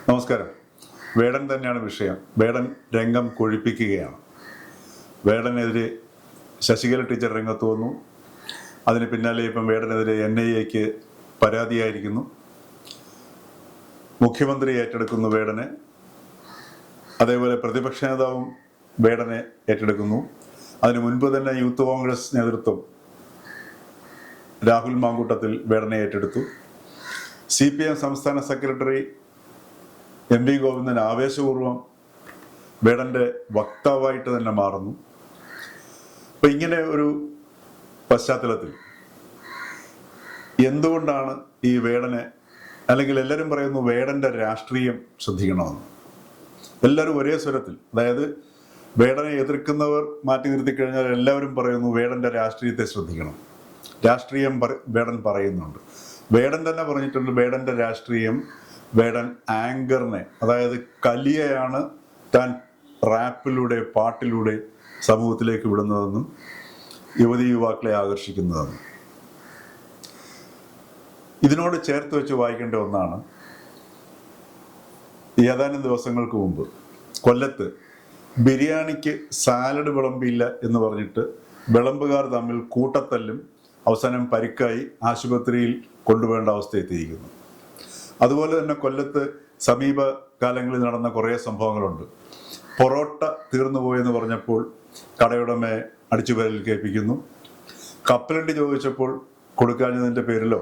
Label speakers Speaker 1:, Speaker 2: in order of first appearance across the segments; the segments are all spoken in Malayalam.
Speaker 1: നമസ്കാരം. വേടൻ തന്നെയാണ് വിഷയം. വേടൻ രംഗം കൊഴിപ്പിക്കുകയാണ്. വേടനെതിരെ ശശികല ടീച്ചർ രംഗത്ത് വന്നു. അതിന് പിന്നാലെ ഇപ്പം വേടനെതിരെ NIAക്ക് പരാതിയായിരിക്കുന്നു. മുഖ്യമന്ത്രി ഏറ്റെടുക്കുന്നു വേടനെ. അതേപോലെ പ്രതിപക്ഷ നേതാവും വേടനെ ഏറ്റെടുക്കുന്നു. അതിനു മുൻപ് തന്നെ യൂത്ത് കോൺഗ്രസ് നേതൃത്വം രാഹുൽ മാങ്കൂട്ടത്തിൽ വേടനെ ഏറ്റെടുത്തു. CPM സംസ്ഥാന സെക്രട്ടറി MV ഗോവിന്ദൻ ആവേശപൂർവ്വം വേടൻ്റെ വക്താവായിട്ട് തന്നെ മാറുന്നു. അപ്പം ഇങ്ങനെ ഒരു പശ്ചാത്തലത്തിൽ എന്തുകൊണ്ടാണ് ഈ വേടനെ, അല്ലെങ്കിൽ എല്ലാവരും പറയുന്നു വേടൻ്റെ രാഷ്ട്രീയം ശ്രദ്ധിക്കണമെന്ന്. എല്ലാവരും ഒരേ സ്വരത്തിൽ, അതായത് വേടനെ എതിർക്കുന്നവർ മാറ്റി നിർത്തിക്കഴിഞ്ഞാൽ എല്ലാവരും പറയുന്നു വേടൻ്റെ രാഷ്ട്രീയത്തെ ശ്രദ്ധിക്കണം. രാഷ്ട്രീയം വേടൻ പറയുന്നുണ്ട്. വേടൻ തന്നെ പറഞ്ഞിട്ടുണ്ട് വേടൻ്റെ രാഷ്ട്രീയം, വേടൻ ആങ്കറിനെ, അതായത് കലിയെയാണ് താൻ റാപ്പിലൂടെ പാട്ടിലൂടെ സമൂഹത്തിലേക്ക് വിടുന്നതെന്നും യുവതി യുവാക്കളെ ആകർഷിക്കുന്നതെന്നും. ഇതിനോട് ചേർത്ത് വെച്ച് വായിക്കേണ്ട ഒന്നാണ്, ഏതാനും ദിവസങ്ങൾക്ക് മുമ്പ് കൊല്ലത്ത് ബിരിയാണിക്ക് സാലഡ് വിളമ്പിയില്ല എന്ന് പറഞ്ഞിട്ട് വിളമ്പുകാർ തമ്മിൽ കൂട്ടത്തല്ലും അവസാനം പരിക്കായി ആശുപത്രിയിൽ കൊണ്ടുപോകേണ്ട അവസ്ഥ എത്തിയിരിക്കുന്നു. അതുപോലെ തന്നെ കൊല്ലത്ത് സമീപ കാലങ്ങളിൽ നടന്ന കുറേ സംഭവങ്ങളുണ്ട്. പൊറോട്ട തീർന്നു പോയെന്ന് പറഞ്ഞപ്പോൾ കടയുടമയെ അടിച്ചുപരൽ കേൾപ്പിക്കുന്നു. കപ്പലണ്ടി ചോദിച്ചപ്പോൾ കൊടുക്കാഞ്ഞതിൻ്റെ പേരിലോ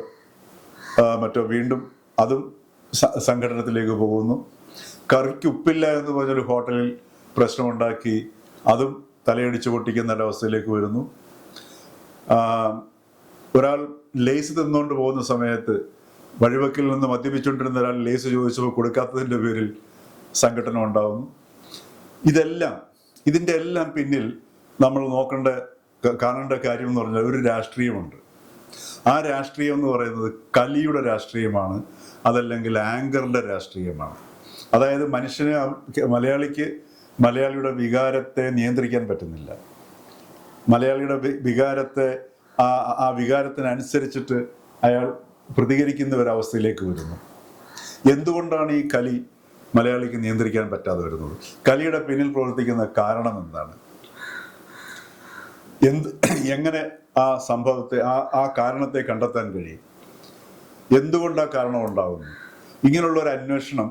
Speaker 1: മറ്റോ വീണ്ടും അതും സംഘടനത്തിലേക്ക് പോകുന്നു. കറിക്ക് ഉപ്പില്ല എന്ന് പറഞ്ഞൊരു ഹോട്ടലിൽ പ്രശ്നമുണ്ടാക്കി അതും തലയടിച്ച് പൊട്ടിക്കുന്ന ഒരവസ്ഥയിലേക്ക് വരുന്നു. ഒരാൾ ലേസ് തിന്നുകൊണ്ട് പോകുന്ന സമയത്ത് വഴിവക്കിൽ നിന്ന് മദ്യപിച്ചുകൊണ്ടിരുന്ന ഒരാൾ ലേസ് ചോദിച്ചപ്പോൾ കൊടുക്കാത്തതിൻ്റെ പേരിൽ സംഘടന ഉണ്ടാകുന്നു. ഇതിൻ്റെ എല്ലാം പിന്നിൽ നമ്മൾ കാണേണ്ട കാര്യം എന്ന് പറഞ്ഞാൽ ഒരു രാഷ്ട്രീയമുണ്ട്. ആ രാഷ്ട്രീയം എന്ന് പറയുന്നത് കലിയുടെ രാഷ്ട്രീയമാണ്, അതല്ലെങ്കിൽ ആങ്കറിൻ്റെ രാഷ്ട്രീയമാണ്. അതായത് മലയാളിയുടെ വികാരത്തെ നിയന്ത്രിക്കാൻ പറ്റുന്നില്ല. മലയാളിയുടെ വികാരത്തെ ആ വികാരത്തിനനുസരിച്ചിട്ട് അയാൾ പ്രതികരിക്കുന്ന ഒരവസ്ഥയിലേക്ക് വരുന്നു. എന്തുകൊണ്ടാണ് ഈ കലി മലയാളിക്ക് നിയന്ത്രിക്കാൻ പറ്റാതെ വരുന്നത്? കലിയുടെ പിന്നിൽ പ്രവർത്തിക്കുന്ന കാരണം എന്താണ്? എങ്ങനെ ആ സംഭവത്തെ ആ കാരണത്തെ കണ്ടെത്താൻ കഴിയും? എന്തുകൊണ്ട് ആ കാരണം ഉണ്ടാകുന്നു? ഇങ്ങനെയുള്ള ഒരു അന്വേഷണം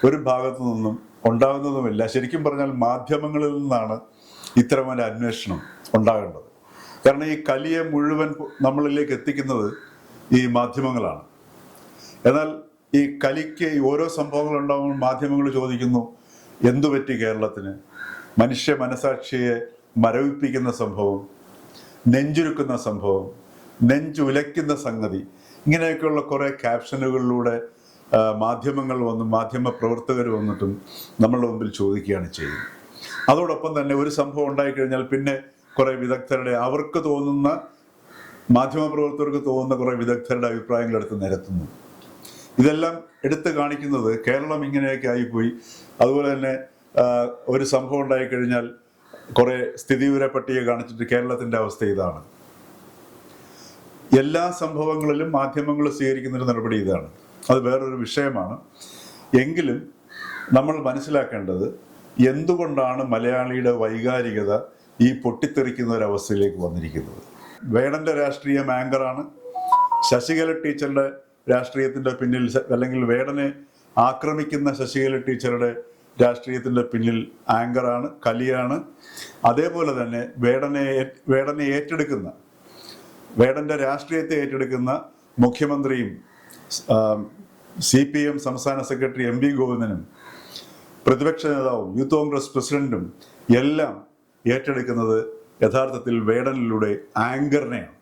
Speaker 1: ഒരു ഭാഗത്തു നിന്നും ഉണ്ടാകുന്നതുമില്ല. ശരിക്കും പറഞ്ഞാൽ മാധ്യമങ്ങളിൽ നിന്നാണ് ഇത്തരമൊരു അന്വേഷണം ഉണ്ടാകേണ്ടത്. കാരണം ഈ കലിയെ മുഴുവൻ നമ്മളിലേക്ക് എത്തിക്കുന്നത് ഈ മാധ്യമങ്ങളാണ്. എന്നാൽ ഈ കലിക്ക് ഓരോ സംഭവങ്ങൾ ഉണ്ടാകുമ്പോൾ മാധ്യമങ്ങൾ ചോദിക്കുന്നു, എന്തു പറ്റി കേരളത്തിന്? മനുഷ്യ മനസാക്ഷിയെ മരവിപ്പിക്കുന്ന സംഭവം, നെഞ്ചുരുക്കുന്ന സംഭവം, നെഞ്ചുലയ്ക്കുന്ന സംഗതി, ഇങ്ങനെയൊക്കെയുള്ള കുറേ ക്യാപ്ഷനുകളിലൂടെ മാധ്യമങ്ങൾ മാധ്യമ പ്രവർത്തകർ വന്നിട്ടും നമ്മളുടെ മുമ്പിൽ ചോദിക്കുകയാണ് ചെയ്യുന്നത്. അതോടൊപ്പം തന്നെ ഒരു സംഭവം ഉണ്ടായിക്കഴിഞ്ഞാൽ പിന്നെ കുറേ വിദഗ്ധരുടെ, അവർക്ക് തോന്നുന്ന, മാധ്യമപ്രവർത്തകർക്ക് തോന്നുന്ന കുറേ വിദഗ്ധരുടെ അഭിപ്രായങ്ങൾ എടുത്ത് നിരത്തുന്നു. ഇതെല്ലാം എടുത്തു കാണിക്കുന്നത് കേരളം ഇങ്ങനെയൊക്കെ ആയിപ്പോയി. അതുപോലെ തന്നെ ഒരു സംഭവം ഉണ്ടായിക്കഴിഞ്ഞാൽ കുറേ സ്ഥിതിവിവര പട്ടിക കാണിച്ചിട്ട് കേരളത്തിൻ്റെ അവസ്ഥ ഇതാണ്. എല്ലാ സംഭവങ്ങളിലും മാധ്യമങ്ങൾ സ്വീകരിക്കുന്നൊരു നടപടി ഇതാണ്. അത് വേറൊരു വിഷയമാണ്. എങ്കിലും നമ്മൾ മനസ്സിലാക്കേണ്ടത് എന്തുകൊണ്ടാണ് മലയാളിയുടെ വൈകാരികത ഈ പൊട്ടിത്തെറിക്കുന്ന ഒരവസ്ഥയിലേക്ക് വന്നിരിക്കുന്നത്. വേടൻ്റെ രാഷ്ട്രീയം ആങ്കറാണ്. ശശികല ടീച്ചറുടെ രാഷ്ട്രീയത്തിൻ്റെ പിന്നിൽ, അല്ലെങ്കിൽ വേടനെ ആക്രമിക്കുന്ന ശശികല ടീച്ചറുടെ രാഷ്ട്രീയത്തിൻ്റെ പിന്നിൽ ആങ്കറാണ്, കലിയാണ്. അതേപോലെ തന്നെ വേടനെ ഏറ്റെടുക്കുന്ന, വേടൻ്റെ രാഷ്ട്രീയത്തെ ഏറ്റെടുക്കുന്ന മുഖ്യമന്ത്രിയും CPM സംസ്ഥാന സെക്രട്ടറി MV ഗോവിന്ദനും പ്രതിപക്ഷ നേതാവും യൂത്ത് കോൺഗ്രസ് പ്രസിഡന്റും എല്ലാം ഏറ്റെടുക്കുന്നത് യഥാർത്ഥത്തിൽ വേടനിലൂടെ ആങ്കറിനെയാണ്.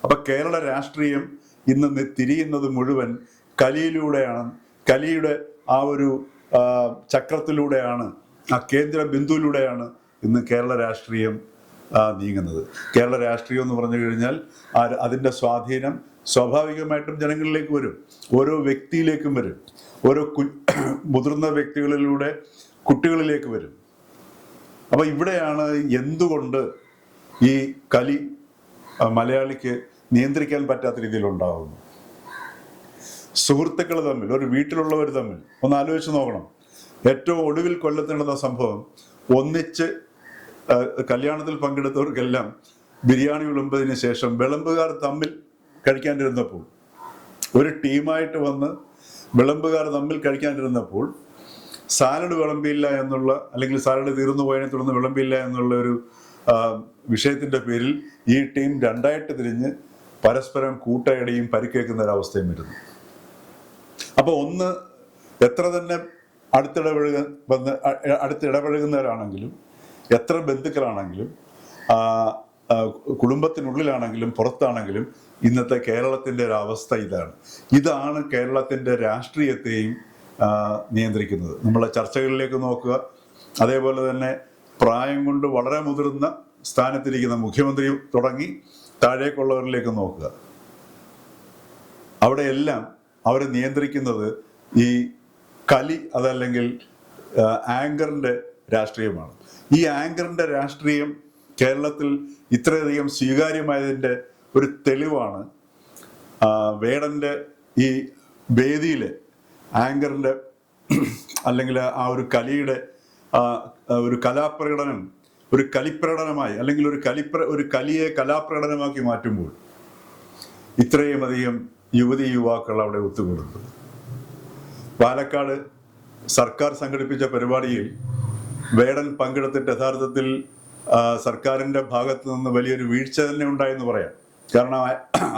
Speaker 1: അപ്പൊ കേരള രാഷ്ട്രീയം ഇന്ന് തിരിയുന്നത് മുഴുവൻ കലിയിലൂടെയാണ്. കലിയുടെ ആ ഒരു ചക്രത്തിലൂടെയാണ്, ആ കേന്ദ്ര ബിന്ദുവിലൂടെയാണ് ഇന്ന് കേരള രാഷ്ട്രീയം നീങ്ങുന്നത്. കേരള രാഷ്ട്രീയം എന്ന് പറഞ്ഞു കഴിഞ്ഞാൽ അതിൻ്റെ സ്വാധീനം സ്വാഭാവികമായിട്ടും ജനങ്ങളിലേക്ക് വരും, ഓരോ വ്യക്തിയിലേക്കും വരും, ഓരോ മുതിർന്ന വ്യക്തികളിലൂടെ കുട്ടികളിലേക്ക് വരും. അപ്പം ഇവിടെയാണ് എന്തുകൊണ്ട് ഈ കലി മലയാളിക്ക് നിയന്ത്രിക്കാൻ പറ്റാത്ത രീതിയിൽ ഉണ്ടാകുന്നു. സുഹൃത്തുക്കൾ തമ്മിൽ, ഒരു വീട്ടിലുള്ളവർ തമ്മിൽ ഒന്ന് ആലോചിച്ച് നോക്കണം. ഏറ്റവും ഒടുവിൽ കൊല്ലത്ത് നടന്ന സംഭവം, ഒന്നിച്ച് കല്യാണത്തിൽ പങ്കെടുത്തവർക്കെല്ലാം ബിരിയാണി വിളമ്പതിന് ശേഷം വിളമ്പുകാർ തമ്മിൽ കഴിക്കാണ്ടിരുന്നപ്പോൾ, ഒരു ടീമായിട്ട് വന്ന് വിളമ്പുകാർ തമ്മിൽ കഴിക്കാണ്ടിരുന്നപ്പോൾ സാലഡ് വിളമ്പിയില്ല എന്നുള്ള, അല്ലെങ്കിൽ സാലഡ് തീർന്നു പോയതിനെ തുടർന്ന് വിളമ്പിയില്ല എന്നുള്ള ഒരു വിഷയത്തിന്റെ പേരിൽ ഈ ടീം രണ്ടായിട്ട് തിരിഞ്ഞ് പരസ്പരം കൂട്ടയടിയും പരിക്കേൽക്കുന്ന ഒരവസ്ഥയും വരുന്നു. അപ്പൊ ഒന്ന്, എത്ര തന്നെ അടുത്തിടപഴകുന്നവരാണെങ്കിലും, എത്ര ബന്ധുക്കളാണെങ്കിലും, കുടുംബത്തിനുള്ളിലാണെങ്കിലും പുറത്താണെങ്കിലും, ഇന്നത്തെ കേരളത്തിന്റെ ഒരു അവസ്ഥ ഇതാണ് കേരളത്തിന്റെ രാഷ്ട്രീയത്തെയും നിയന്ത്രിക്കുന്നത്. നമ്മളെ ചർച്ചകളിലേക്ക് നോക്കുക. അതേപോലെ തന്നെ പ്രായം കൊണ്ട് വളരെ മുതിർന്ന സ്ഥാനത്തിരിക്കുന്ന മുഖ്യമന്ത്രി തുടങ്ങി താഴേക്കുള്ളവരിലേക്ക് നോക്കുക. അവിടെയെല്ലാം അവരെ നിയന്ത്രിക്കുന്നത് ഈ കലി, അതല്ലെങ്കിൽ ആങ്കറിന്റെ രാഷ്ട്രീയമാണ്. ഈ ആങ്കറിന്റെ രാഷ്ട്രീയം കേരളത്തിൽ ഇത്രയധികം സ്വീകാര്യമായതിൻ്റെ ഒരു തെളിവാണ് വേടന്റെ ഈ വേദിയിലെ ആങ്കറിന്റെ അല്ലെങ്കിൽ ആ ഒരു കലിയുടെ ഒരു കലാപ്രകടനം ഒരു കലിപ്രകടനമായി, അല്ലെങ്കിൽ ഒരു കലിയെ കലാപ്രകടനമാക്കി മാറ്റുമ്പോൾ ഇത്രയും അധികം യുവതി യുവാക്കൾ അവിടെ ഒത്തുകൂടുന്നത്. പാലക്കാട് സർക്കാർ സംഘടിപ്പിച്ച പരിപാടിയിൽ വേടൻ പങ്കെടുത്തിട്ട് യഥാർത്ഥത്തിൽ സർക്കാരിന്റെ ഭാഗത്ത് നിന്ന് വലിയൊരു വീഴ്ച തന്നെ ഉണ്ടായെന്ന് പറയാം. കാരണം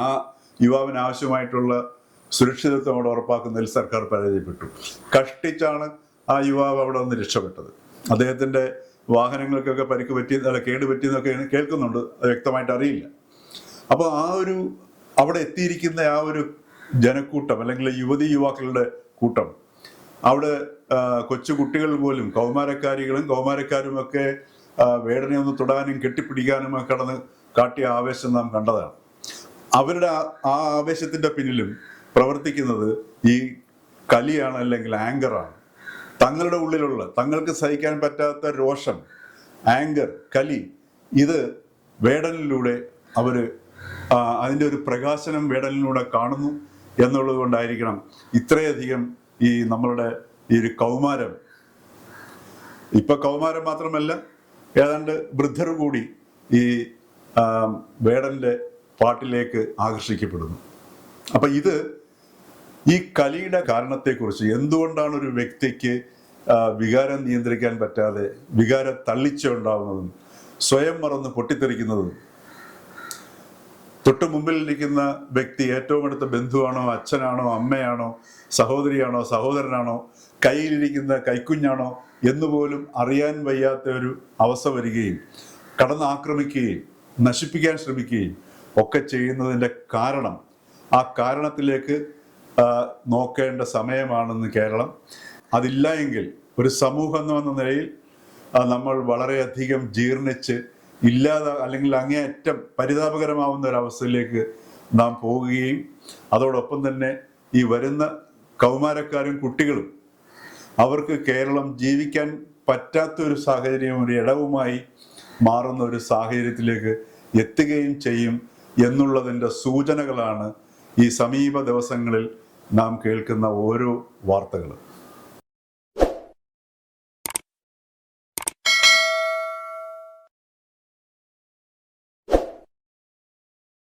Speaker 1: ആ യുവാവിന് ആവശ്യമായിട്ടുള്ള സുരക്ഷിതത്വം അവിടെ ഉറപ്പാക്കുന്നതിൽ സർക്കാർ പരാജയപ്പെട്ടു. കഷ്ടിച്ചാണ് ആ യുവാവ് അവിടെ നിന്ന് രക്ഷപ്പെട്ടത്. അദ്ദേഹത്തിന്റെ വാഹനങ്ങൾക്കൊക്കെ പരിക്ക് പറ്റി, കേടുപറ്റിയെന്നൊക്കെ കേൾക്കുന്നുണ്ട്, അത് വ്യക്തമായിട്ട് അറിയില്ല. അപ്പോൾ അവിടെ എത്തിയിരിക്കുന്ന ആ ഒരു ജനക്കൂട്ടം, അല്ലെങ്കിൽ യുവതി യുവാക്കളുടെ കൂട്ടം, അവിടെ കൊച്ചു കുട്ടികൾ പോലും, കൗമാരക്കാരും ഒക്കെ വേടനെ ഒന്ന് തൊടാനും കെട്ടിപ്പിടിക്കാനും കടന്ന് കാട്ടിയ ആവേശം നാം കണ്ടതാണ്. അവരുടെ ആ ആവേശത്തിന്റെ പിന്നിലും പ്രവർത്തിക്കുന്നത് ഈ കലിയാണ്, അല്ലെങ്കിൽ ആങ്കറാണ്. തങ്ങളുടെ ഉള്ളിലുള്ള, തങ്ങൾക്ക് സഹിക്കാൻ പറ്റാത്ത രോഷം, ആങ്കർ, കലി, ഇത് വേടനിലൂടെ അവര് അതിൻ്റെ ഒരു പ്രകാശനം വേടനിലൂടെ കാണുന്നു എന്നുള്ളത് കൊണ്ടായിരിക്കണം ഇത്രയധികം ഈ നമ്മളുടെ ഈ ഒരു കൗമാരം, ഇപ്പൊ കൗമാരം മാത്രമല്ല ഏതാണ്ട് വൃദ്ധർ കൂടി ഈ വേടന്റെ പാട്ടിലേക്ക് ആകർഷിക്കപ്പെടുന്നു. അപ്പൊ ഈ കലിയുടെ കാരണത്തെക്കുറിച്ച്, എന്തുകൊണ്ടാണ് ഒരു വ്യക്തിക്ക് വികാരം നിയന്ത്രിക്കാൻ പറ്റാതെ വികാരം തള്ളിച്ച ഉണ്ടാവുന്നതും സ്വയം മറന്ന് പൊട്ടിത്തെറിക്കുന്നതും, തൊട്ടു മുമ്പിലിരിക്കുന്ന വ്യക്തി ഏറ്റവും അടുത്ത ബന്ധുവാണോ, അച്ഛനാണോ, അമ്മയാണോ, സഹോദരിയാണോ, സഹോദരനാണോ, കയ്യിലിരിക്കുന്ന കൈക്കുഞ്ഞാണോ എന്നുപോലും അറിയാൻ വയ്യാത്ത ഒരു അവസ്ഥ വരികയും കടന്നാക്രമിക്കുകയും നശിപ്പിക്കാൻ ശ്രമിക്കുകയും ഒക്കെ ചെയ്യുന്നതിൻ്റെ കാരണം, ആ കാരണത്തിലേക്ക് നോക്കേണ്ട സമയമാണെന്ന് കേരളം. അതില്ല എങ്കിൽ ഒരു സമൂഹം എന്ന നിലയിൽ നമ്മൾ വളരെയധികം ജീർണിച്ച് അല്ലെങ്കിൽ അങ്ങേയറ്റം പരിതാപകരമാവുന്ന ഒരവസ്ഥയിലേക്ക് നാം പോവുകയും അതോടൊപ്പം തന്നെ ഈ വരുന്ന കൗമാരക്കാരും കുട്ടികളും അവർക്ക് കേരളം ജീവിക്കാൻ പറ്റാത്തൊരു സാഹചര്യം, ഒരു ഇടവുമായി മാറുന്ന ഒരു സാഹചര്യത്തിലേക്ക് എത്തുകയും ചെയ്യും എന്നുള്ളതിൻ്റെ സൂചനകളാണ് ഈ സമീപ ദിവസങ്ങളിൽ നാം കേൾക്കുന്ന ഓരോ വാർത്തകളും.